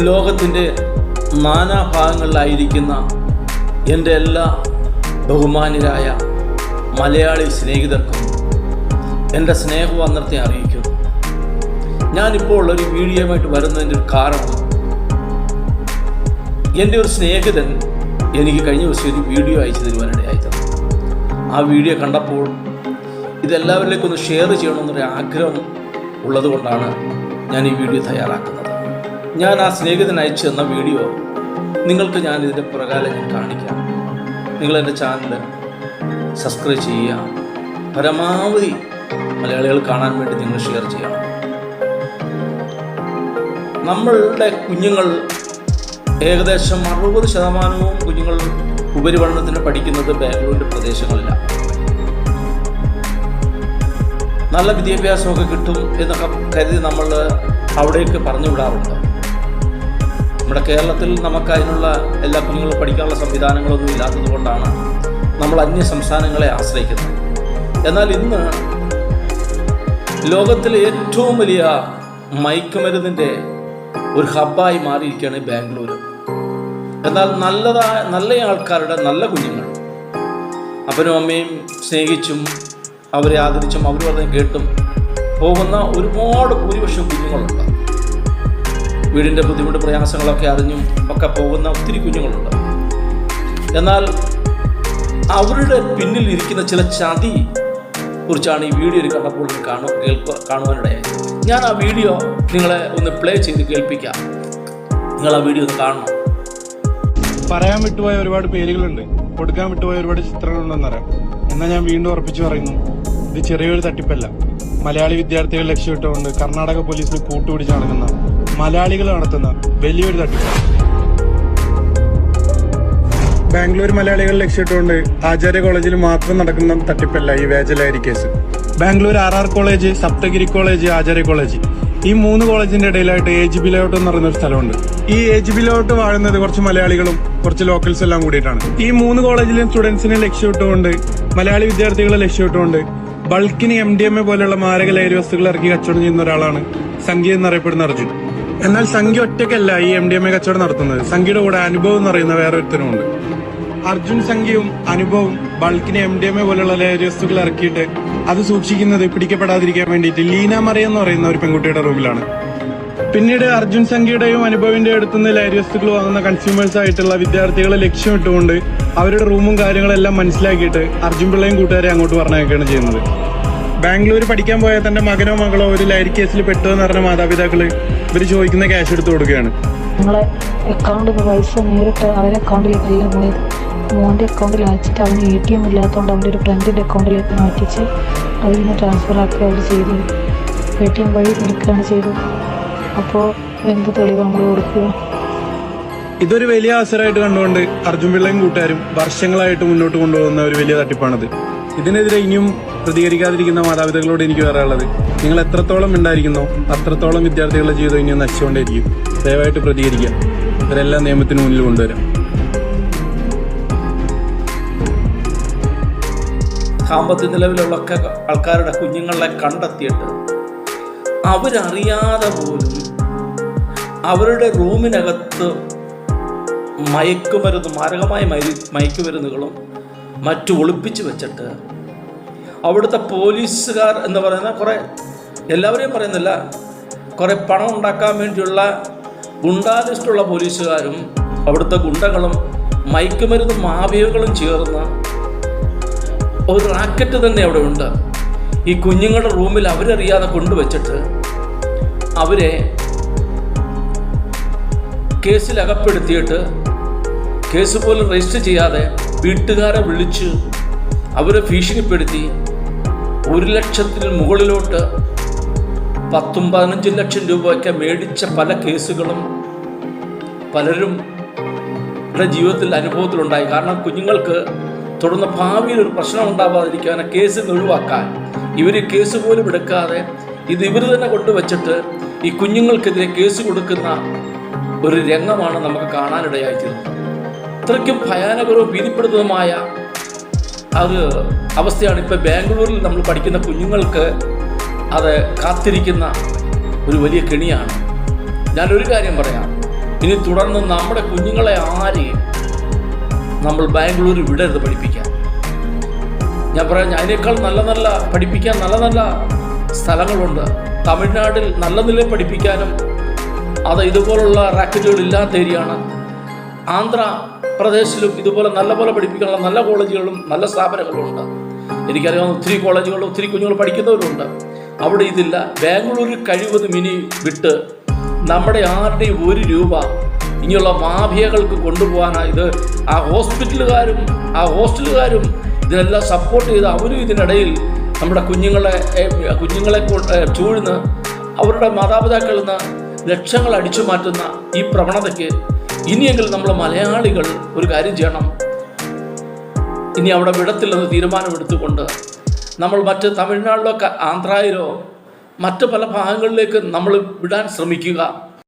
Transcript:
ലോകത്തിൻ്റെ നാനാഭാഗങ്ങളിലായിരിക്കുന്ന എൻ്റെ എല്ലാ ബഹുമാന്യരായ മലയാളി സ്നേഹിതർക്കും എൻ്റെ സ്നേഹവന്ദനത്തെ അറിയിക്കുന്നു. ഞാനിപ്പോൾ ഒരു വീഡിയോയുമായിട്ട് വരുന്നതിൻ്റെ ഒരു കാരണം, എൻ്റെ ഒരു സ്നേഹിതൻ എനിക്ക് കഴിഞ്ഞ ദിവസം ഒരു വീഡിയോ അയച്ചു തരുവാനിടയായി തന്നു. ആ വീഡിയോ കണ്ടപ്പോൾ ഇതെല്ലാവരിലേക്കും ഒന്ന് ഷെയർ ചെയ്യണമെന്നൊരു ആഗ്രഹം ഉള്ളതുകൊണ്ടാണ് ഞാൻ ഈ വീഡിയോ തയ്യാറാക്കുന്നത്. ഞാൻ ആ സ്നേഹിതൻ അയച്ചു തന്ന വീഡിയോ നിങ്ങൾക്ക് ഞാൻ ഇതിൻ്റെ പ്രകാരം ഞാൻ കാണിക്കാം. നിങ്ങളെൻ്റെ ചാനൽ സബ്സ്ക്രൈബ് ചെയ്യുക, പരമാവധി മലയാളികൾ കാണാൻ വേണ്ടി നിങ്ങൾ ഷെയർ ചെയ്യണം. നമ്മളുടെ കുഞ്ഞുങ്ങൾ ഏകദേശം 60% കുഞ്ഞുങ്ങൾ ഉപരിപഠനത്തിന് പഠിക്കുന്നത് ബാംഗ്ലൂരിൻ്റെ പ്രദേശങ്ങളിലാണ്. നല്ല വിദ്യാഭ്യാസമൊക്കെ കിട്ടും എന്നൊക്കെ കരുതി നമ്മൾ അവിടേക്ക് പറഞ്ഞു വിടാറുണ്ട്. നമ്മുടെ കേരളത്തിൽ നമുക്ക് അതിനുള്ള എല്ലാ കുഞ്ഞുങ്ങളും പഠിക്കാനുള്ള സംവിധാനങ്ങളൊന്നും ഇല്ലാത്തത് കൊണ്ടാണ് നമ്മൾ അന്യ സംസ്ഥാനങ്ങളെ ആശ്രയിക്കുന്നത്. എന്നാൽ ഇന്ന് ലോകത്തിലെ ഏറ്റവും വലിയ മയക്കുമരുന്നിൻ്റെ ഒരു ഹബ്ബായി മാറിയിരിക്കുകയാണ് ബാംഗ്ലൂർ. എന്നാൽ നല്ല ആൾക്കാരുടെ നല്ല കുഞ്ഞുങ്ങൾ അപ്പനും അമ്മയും സ്നേഹിച്ചും അവരെ ആദരിച്ചും അവർ പറഞ്ഞ് കേട്ടും പോകുന്ന ഒരുപാട് ഭൂരിപക്ഷം കുഞ്ഞുങ്ങളുണ്ട്. വീടിൻ്റെ ബുദ്ധിമുട്ട് പ്രയാസങ്ങളൊക്കെ അറിഞ്ഞും ഒക്കെ പോകുന്ന ഒത്തിരി കുഞ്ഞുങ്ങളുണ്ട്. എന്നാൽ അവരുടെ പിന്നിൽ ഇരിക്കുന്ന ചില ചതി കുറിച്ചാണ് ഈ വീഡിയോ കണ്ടപ്പോൾ കാണുവാനിടയായി. ഞാൻ ആ വീഡിയോ നിങ്ങളെ ഒന്ന് പ്ലേ ചെയ്ത് കേൾപ്പിക്കാം. നിങ്ങൾ ആ വീഡിയോ ഒന്ന് കാണണം. പറയാൻ വിട്ടുപോയ ഒരുപാട് പേരുകളുണ്ട്, കൊടുക്കാൻ വിട്ടുപോയ ഒരുപാട് ചിത്രങ്ങളുണ്ടെന്നറിയാം. എന്നാൽ ഞാൻ വീണ്ടും ഉറപ്പിച്ചു പറയുന്നു, ഇത് ചെറിയൊരു തട്ടിപ്പല്ല. മലയാളി വിദ്യാർത്ഥികൾ ലക്ഷ്യമിട്ടുകൊണ്ട് കർണാടക പോലീസിന് കൂട്ടുപിടിച്ച് നടക്കുന്ന മലയാളികൾ നടത്തുന്ന വലിയൊരു തട്ടിപ്പാണ്. ബാംഗ്ലൂർ മലയാളികൾ ലക്ഷ്യമിട്ടുകൊണ്ട് ആചാര്യ കോളേജിൽ മാത്രം നടക്കുന്ന തട്ടിപ്പല്ല ഈ വേജലഹരി case. Bangalore RR college, Saptagiri college, Acharya college, ഈ 3 കോളേജിന്റെ ഇടയിലായിട്ട് AGB ലേഔട്ട് എന്ന് പറയുന്ന ഒരു സ്ഥലമുണ്ട്. ഈ AGB ലേഔട്ട് വാഴുന്നത് കുറച്ച് മലയാളികളും കുറച്ച് ലോക്കൽസ് എല്ലാം കൂടിയിട്ടാണ്. ഈ 3 കോളേജിലെയും സ്റ്റുഡൻസിനെ ലക്ഷ്യമിട്ടുകൊണ്ട്, മലയാളി വിദ്യാർത്ഥികളെ ലക്ഷ്യമിട്ടുകൊണ്ട് ബൾക്കിന് MDMA പോലെയുള്ള മാരക ലഹരി വസ്തുക്കൾ ഇറക്കി കച്ചവടം ചെയ്യുന്ന ഒരാളാണ് സംഖ്യ എന്നറിയപ്പെടുന്ന അർജുൻ. എന്നാൽ സംഖ്യ ഒറ്റയ്ക്കല്ല ഈ MDMA കച്ചവടം നടത്തുന്നത്. സംഖ്യയുടെ കൂടെ അനുഭവം എന്ന് പറയുന്ന വേറൊരുത്തനുമുണ്ട്. അർജുൻ, സംഖ്യയും അനുഭവവും ബൾക്കിന് MDMA പോലുള്ള ലഹരി വസ്തുക്കൾ ഇറക്കിയിട്ട് അത് സൂക്ഷിക്കുന്നത് പിടിക്കപ്പെടാതിരിക്കാൻ വേണ്ടിയിട്ട് ലീന മറിയ എന്ന് പറയുന്ന ഒരു പെൺകുട്ടിയുടെ റൂമിലാണ്. പിന്നീട് അർജുൻ, സംഖ്യയുടെയും അനുഭവിന്റെ അടുത്തുനിന്ന് ലഹരി വസ്തുക്കൾ വാങ്ങുന്ന കൺസ്യൂമേഴ്സ് ആയിട്ടുള്ള വിദ്യാർത്ഥികളെ ലക്ഷ്യമിട്ടുകൊണ്ട് അവരുടെ റൂമും കാര്യങ്ങളെല്ലാം മനസ്സിലാക്കിയിട്ട് അർജുൻ പിള്ളയും കൂട്ടുകാരെ അങ്ങോട്ട് പറഞ്ഞയക്കുകയാണ് ചെയ്യുന്നത്. ബാംഗ്ലൂർ പഠിക്കാൻ പോയ തന്റെ മകനോ മകളോ ഒരു ലഹരി കേസിൽ പെട്ടുവെന്ന് പറഞ്ഞ മാതാപിതാക്കള് ഇവർ ചോദിക്കുന്ന ക്യാഷ് എടുത്തു കൊടുക്കുകയാണ്. നമ്മളെ അക്കൗണ്ടിൽ പൈസ നേരിട്ട് അവരുടെ അക്കൗണ്ടിലേക്കല്ല പോയത്, മോൻ്റെ അക്കൗണ്ടിൽ അയച്ചിട്ട് അവന് ATM ഇല്ലാത്തതുകൊണ്ട് അവൻ്റെ ഒരു ഫ്രണ്ടിൻ്റെ അക്കൗണ്ടിലേക്ക് മാറ്റിച്ച് അതിൽ നിന്ന് ട്രാൻസ്ഫർ ആക്കി അവർ ചെയ്തു. ATM വഴി എടുക്കുകയാണ് ചെയ്തത്. അപ്പോൾ എന്ത് തെളിവ് നമ്മൾ കൊടുക്കുക? ഇതൊരു വലിയ അവസരമായിട്ട് കണ്ടുകൊണ്ട് അർജുൻ പിള്ളയും കൂട്ടുകാരും വർഷങ്ങളായിട്ട് മുന്നോട്ട് കൊണ്ടുപോകുന്ന ഒരു വലിയ തട്ടിപ്പാണത്. ഇതിനെതിരെ ഇനിയും പ്രതികരിക്കാതിരിക്കുന്ന മാതാപിതാക്കളോട് എനിക്ക് പറയാനുള്ളത്, നിങ്ങൾ എത്രത്തോളം ഉണ്ടായിരിക്കുന്നോ അത്രത്തോളം വിദ്യാർത്ഥികളുടെ ജീവിതം ഇനിയും നശിച്ചുകൊണ്ടേയിരിക്കും. ദയവായിട്ട് പ്രതികരിക്കുക, ഇവരെല്ലാം നിയമത്തിന് മുന്നിൽ കൊണ്ടുവരാം. സാമ്പത്തിക നിലവിലുള്ള ആൾക്കാരുടെ കുഞ്ഞുങ്ങളെ കണ്ടെത്തിയിട്ട് അവരറിയാതെ പോലും അവരുടെ റൂമിനകത്ത് മാരകമായ മയക്കുമരുന്നുകളും മറ്റു ഒളിപ്പിച്ച് വെച്ചിട്ട് അവിടുത്തെ പോലീസുകാർ എന്ന് പറയുന്ന കുറേ, എല്ലാവരെയും പറയുന്നില്ല, കുറേ പണം ഉണ്ടാക്കാൻ വേണ്ടിയുള്ള ഗുണ്ടാലിസ്റ്റുള്ള പോലീസുകാരും അവിടുത്തെ ഗുണ്ടകളും മയക്കുമരുന്ന് മാഫിയകളും ചേർന്ന് ഒരു റാക്കറ്റ് തന്നെ അവിടെ ഉണ്ട്. ഈ കുഞ്ഞുങ്ങളുടെ റൂമിൽ അവരറിയാതെ കൊണ്ടുവച്ചിട്ട് അവരെ കേസിൽ അകപ്പെടുത്തിയിട്ട് കേസ് പോലും രജിസ്റ്റർ ചെയ്യാതെ വീട്ടുകാരെ വിളിച്ച് അവരെ ഭീഷണിപ്പെടുത്തി 1 ലക്ഷത്തിന് മുകളിലോട്ട് 10-15 ലക്ഷം രൂപയൊക്കെ മേടിച്ച പല കേസുകളും പലരും ജീവിതത്തിൽ അനുഭവത്തിലുണ്ടായി. കാരണം കുഞ്ഞുങ്ങൾക്ക് തുടർന്ന് ഭാവിയിൽ ഒരു പ്രശ്നം ഉണ്ടാവാതിരിക്കാൻ കേസിൽ നിന്ന് ഒഴിവാക്കാൻ ഇവർ കേസ് പോലും എടുക്കാതെ ഇത് ഇവർ തന്നെ കൊണ്ടുവച്ചിട്ട് ഈ കുഞ്ഞുങ്ങൾക്കെതിരെ കേസ് കൊടുക്കുന്ന ഒരു രംഗമാണ് നമുക്ക് കാണാനിടയായിത്തീരുന്നത്. അത്രയ്ക്കും ഭയാനകരവും ഭീതിപ്പെടുത്തുന്നതുമായ ഒരു അവസ്ഥയാണ് ഇപ്പോൾ ബാംഗ്ലൂരിൽ നമ്മൾ പഠിക്കുന്ന കുഞ്ഞുങ്ങൾക്ക് അത് കാത്തിരിക്കുന്ന ഒരു വലിയ കെണിയാണ്. ഞാനൊരു കാര്യം പറയാം, ഇനി തുടർന്ന് നമ്മുടെ കുഞ്ഞുങ്ങളെ ആരെയും നമ്മൾ ബാംഗ്ലൂർ വിടരുത് പഠിപ്പിക്കാൻ. ഞാൻ പറയാം, അതിനേക്കാൾ നല്ല പഠിപ്പിക്കാൻ നല്ല സ്ഥലങ്ങളുണ്ട്. തമിഴ്നാട്ടിൽ നല്ല നിലയിൽ പഠിപ്പിക്കാനും അത് ഇതുപോലുള്ള റാക്കറ്റുകൾ ഇല്ലാത്ത ഏരിയയാണ്. ആന്ധ്രാപ്രദേശിലും ഇതുപോലെ നല്ലപോലെ പഠിപ്പിക്കാനുള്ള നല്ല കോളേജുകളും നല്ല സ്ഥാപനങ്ങളും ഉണ്ട്. എനിക്കറിയാവുന്ന ഒത്തിരി കോളേജുകളും ഒത്തിരി കുഞ്ഞുങ്ങൾ പഠിക്കുന്നവരുണ്ട്. അവിടെ ഇതില്ല. ബാംഗ്ലൂരിൽ കഴിവതും ഇനി വിട്ട് നമ്മുടെ ആരുടെയും ₹1 ഇനിയുള്ള മാഫിയകൾക്ക് കൊണ്ടുപോകാനാണ് ഇത്. ആ ഹോസ്പിറ്റലുകാരും ആ ഹോസ്റ്റലുകാരും ഇതിനെല്ലാം സപ്പോർട്ട് ചെയ്ത് അവരും ഇതിനിടയിൽ നമ്മുടെ കുഞ്ഞുങ്ങളെ ചൂഴ്ന്ന് അവരുടെ മാതാപിതാക്കളിൽ നിന്ന് ലക്ഷങ്ങൾ അടിച്ചു മാറ്റുന്ന ഈ പ്രവണതയ്ക്ക് ഇനിയെങ്കിലും നമ്മൾ മലയാളികൾ ഒരു കാര്യം ചെയ്യണം. ഇനി അവിടെ വിടത്തില്ലെന്ന് തീരുമാനമെടുത്തുകൊണ്ട് നമ്മൾ മറ്റ് തമിഴ്നാട്ടിലോ ആന്ധ്രയിലോ മറ്റ് പല ഭാഗങ്ങളിലേക്ക് നമ്മൾ വിടാൻ ശ്രമിക്കുക.